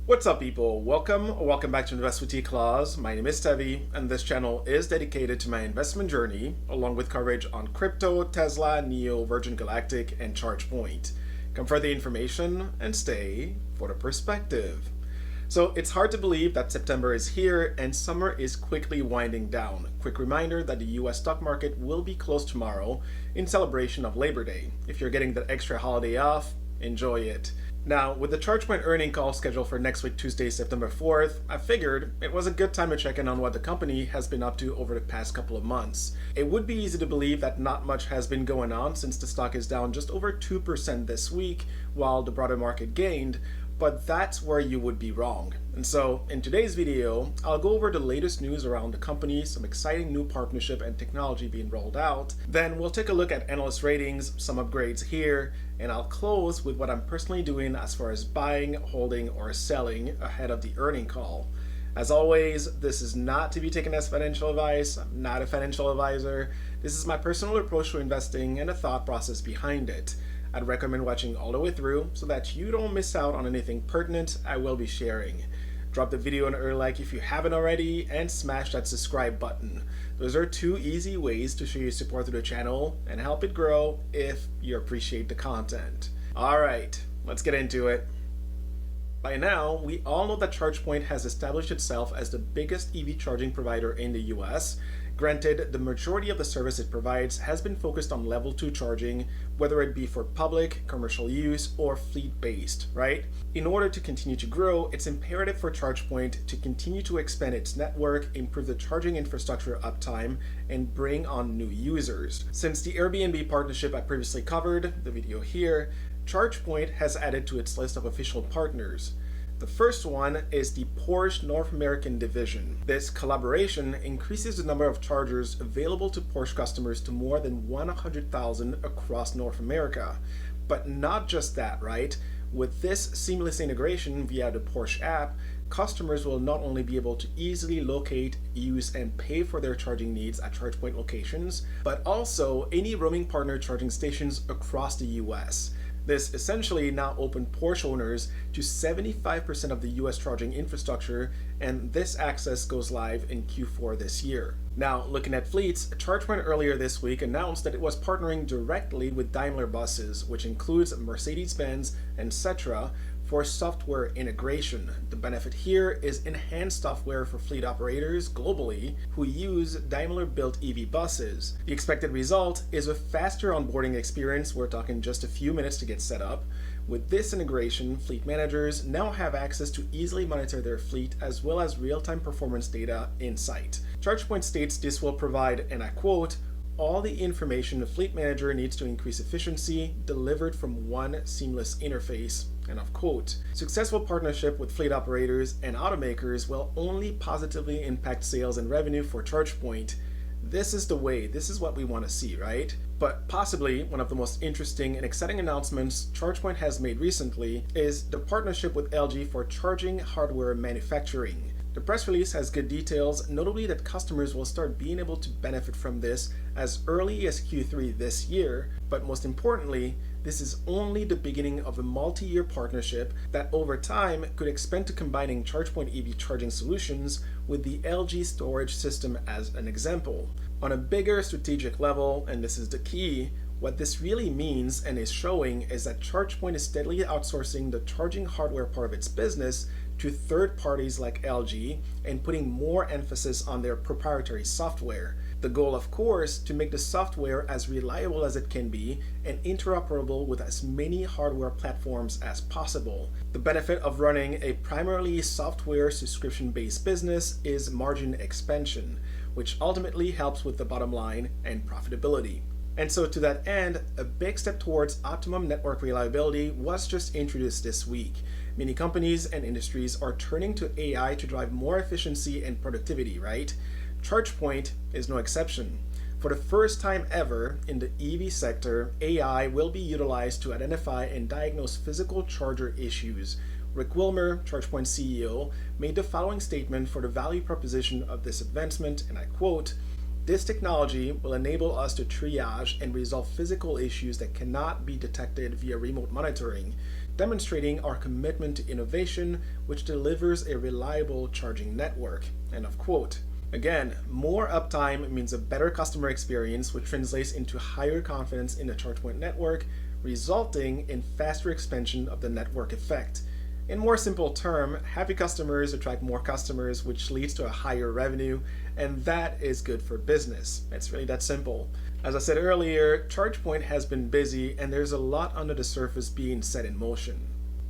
What's up, people? Welcome back to Invest with T-Claus. My name is Tevi, and this channel is dedicated to my investment journey, along with coverage on crypto, Tesla, Neo, Virgin Galactic, and ChargePoint. Come for the information and stay for the perspective. So it's hard to believe that September is here and summer is quickly winding down. Quick reminder that the US stock market will be closed tomorrow in celebration of Labor Day. If you're getting that extra holiday off, enjoy it. Now, with the ChargePoint earnings call scheduled for next week, Tuesday, September 4th, I figured it was a good time to check in on what the company has been up to over the past couple of months. It would be easy to believe that not much has been going on since the stock is down just over 2% this week, while the broader market gained, but that's where you would be wrong. And so, in today's video, I'll go over the latest news around the company, some exciting new partnership and technology being rolled out. Then we'll take a look at analyst ratings, some upgrades here, and I'll close with what I'm personally doing as far as buying, holding, or selling ahead of the earning call. As always, this is not to be taken as financial advice. I'm not a financial advisor. This is my personal approach to investing and the thought process behind it. I'd recommend watching all the way through so that you don't miss out on anything pertinent I will be sharing. Drop the video an early like if you haven't already, and smash that subscribe button. Those are two easy ways to show your support to the channel and help it grow if you appreciate the content. Alright, let's get into it. By now, we all know that ChargePoint has established itself as the biggest EV charging provider in the US. Granted, the majority of the service it provides has been focused on level 2 charging, whether it be for public, commercial use, or fleet-based, right? In order to continue to grow, it's imperative for ChargePoint to continue to expand its network, improve the charging infrastructure uptime, and bring on new users. Since the Airbnb partnership I previously covered, the video here, ChargePoint has added to its list of official partners. The first one is the Porsche North American division. This collaboration increases the number of chargers available to Porsche customers to more than 100,000 across North America. But not just that, right? With this seamless integration via the Porsche app, customers will not only be able to easily locate, use, and pay for their charging needs at ChargePoint locations, but also any roaming partner charging stations across the US. This essentially now opened Porsche owners to 75% of the US charging infrastructure, and this access goes live in Q4 this year. Now, looking at fleets, ChargePoint earlier this week announced that it was partnering directly with Daimler buses, which includes Mercedes-Benz and Cetra, for software integration. The benefit here is enhanced software for fleet operators globally who use Daimler-built EV buses. The expected result is a faster onboarding experience. We're talking just a few minutes to get set up. With this integration, fleet managers now have access to easily monitor their fleet as well as real-time performance data insight. ChargePoint states this will provide, and I quote, all the information the fleet manager needs to increase efficiency delivered from one seamless interface. End of quote. Successful partnership with fleet operators and automakers will only positively impact sales and revenue for ChargePoint. This is the way, this is what we want to see, right? But possibly one of the most interesting and exciting announcements ChargePoint has made recently is the partnership with LG for charging hardware manufacturing. The press release has good details, notably that customers will start being able to benefit from this as early as Q3 this year, but most importantly, this is only the beginning of a multi-year partnership that over time could expand to combining ChargePoint EV charging solutions with the LG storage system as an example. On a bigger strategic level, and this is the key, what this really means and is showing is that ChargePoint is steadily outsourcing the charging hardware part of its business to third parties like LG and putting more emphasis on their proprietary software. The goal, of course, to make the software as reliable as it can be and interoperable with as many hardware platforms as possible. The benefit of running a primarily software subscription-based business is margin expansion, which ultimately helps with the bottom line and profitability. And so to that end, a big step towards optimum network reliability was just introduced this week. Many companies and industries are turning to AI to drive more efficiency and productivity, right? ChargePoint is no exception. For the first time ever in the EV sector, AI will be utilized to identify and diagnose physical charger issues. Rick Wilmer, ChargePoint CEO, made the following statement for the value proposition of this advancement, and I quote, "This technology will enable us to triage and resolve physical issues that cannot be detected via remote monitoring. demonstrating our commitment to innovation, which delivers a reliable charging network. End of quote. Again, more uptime means a better customer experience, which translates into higher confidence in the ChargePoint network, resulting in faster expansion of the network effect. In more simple terms, happy customers attract more customers, which leads to a higher revenue, and that is good for business. It's really that simple. As I said earlier, ChargePoint has been busy, and there's a lot under the surface being set in motion.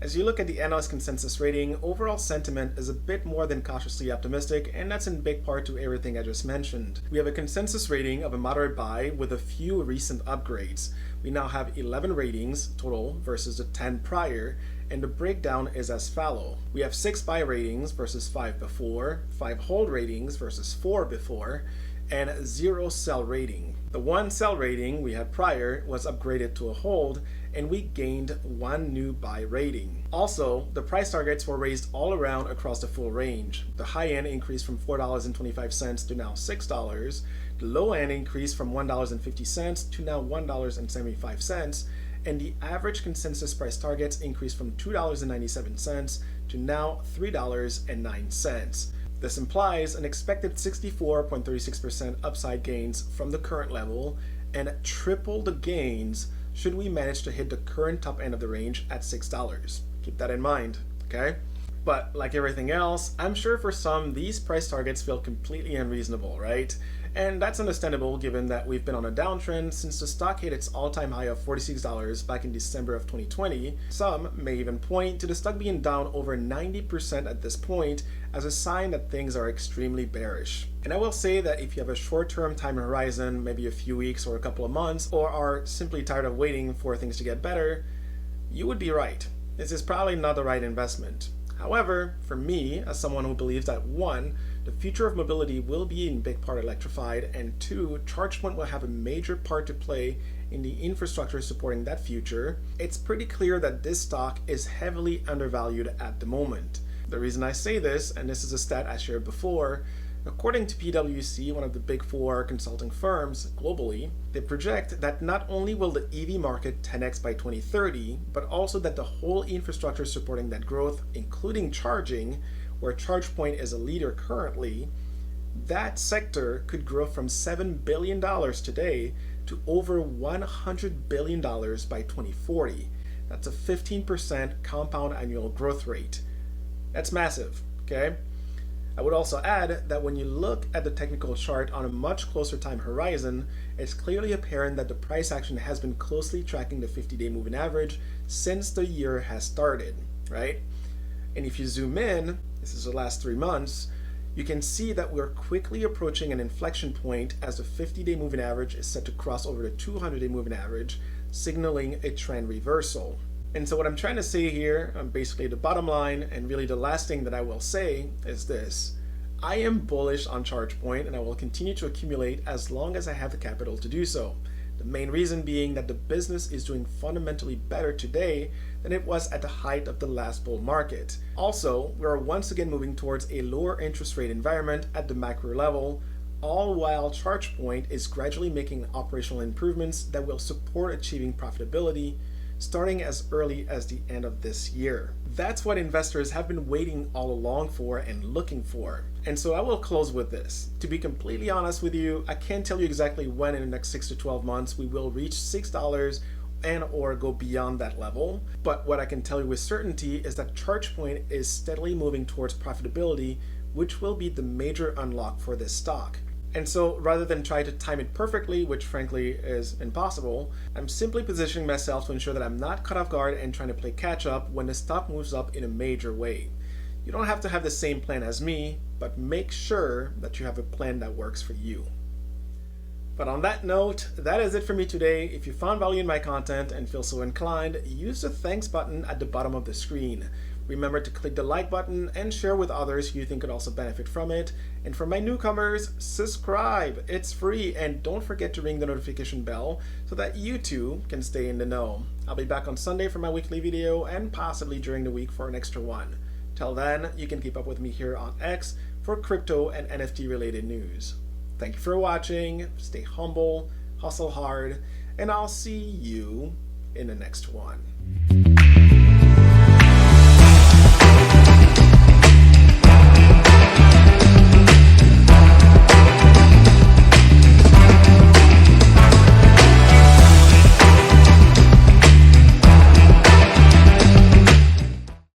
As you look at the analyst consensus rating, overall sentiment is a bit more than cautiously optimistic, and that's in big part to everything I just mentioned. We have a consensus rating of a moderate buy with a few recent upgrades. We now have 11 ratings total versus the 10 prior, and the breakdown is as follows. We have 6 buy ratings versus 5 before, 5 hold ratings versus 4 before, and 0 sell rating. The 1 sell rating we had prior was upgraded to a hold, and we gained 1 new buy rating. Also, the price targets were raised all around across the full range. The high end increased from $4.25 to now $6. The low end increased from $1.50 to now $1.75. And the average consensus price targets increased from $2.97 to now $3.09. This implies an expected 64.36% upside gains from the current level and triple the gains should we manage to hit the current top end of the range at $6. Keep that in mind, okay? But like everything else, I'm sure for some, these price targets feel completely unreasonable, right? And that's understandable given that we've been on a downtrend since the stock hit its all-time high of $46 back in December of 2020. Some may even point to the stock being down over 90% at this point as a sign that things are extremely bearish. And I will say that if you have a short-term time horizon, maybe a few weeks or a couple of months, or are simply tired of waiting for things to get better, you would be right. This is probably not the right investment. However, for me, as someone who believes that 1, the future of mobility will be in big part electrified, and 2, ChargePoint will have a major part to play in the infrastructure supporting that future, it's pretty clear that this stock is heavily undervalued at the moment. The reason I say this, and this is a stat I shared before, according to PwC, one of the big 4 consulting firms globally, they project that not only will the EV market 10x by 2030, but also that the whole infrastructure supporting that growth, including charging, where ChargePoint is a leader currently, that sector could grow from $7 billion today to over $100 billion by 2040. That's a 15% compound annual growth rate. That's massive, okay? I would also add that when you look at the technical chart on a much closer time horizon, it's clearly apparent that the price action has been closely tracking the 50-day moving average since the year has started, right? And if you zoom in, this is the last 3 months, you can see that we're quickly approaching an inflection point as the 50-day moving average is set to cross over the 200-day moving average, signaling a trend reversal. And so what I'm trying to say here, basically the bottom line, and really the last thing that I will say is this. I am bullish on ChargePoint, and I will continue to accumulate as long as I have the capital to do so. The main reason being that the business is doing fundamentally better today than it was at the height of the last bull market. Also, we are once again moving towards a lower interest rate environment at the macro level, all while ChargePoint is gradually making operational improvements that will support achieving profitability starting as early as the end of this year. That's what investors have been waiting all along for and looking for. And so I will close with this. To be completely honest with you, I can't tell you exactly when in the next 6 to 12 months we will reach $6 and or go beyond that level. But what I can tell you with certainty is that ChargePoint is steadily moving towards profitability, which will be the major unlock for this stock. And so rather than try to time it perfectly, which frankly is impossible, I'm simply positioning myself to ensure that I'm not caught off guard and trying to play catch up when the stock moves up in a major way. You don't have to have the same plan as me, but make sure that you have a plan that works for you. But on that note, that is it for me today. If you found value in my content and feel so inclined, use the thanks button at the bottom of the screen. Remember to click the like button and share with others who you think could also benefit from it. And for my newcomers, subscribe. It's free, and don't forget to ring the notification bell so that you too can stay in the know. I'll be back on Sunday for my weekly video and possibly during the week for an extra one. Till then, you can keep up with me here on X for crypto and NFT related news. Thank you for watching. Stay humble, hustle hard, and I'll see you in the next one.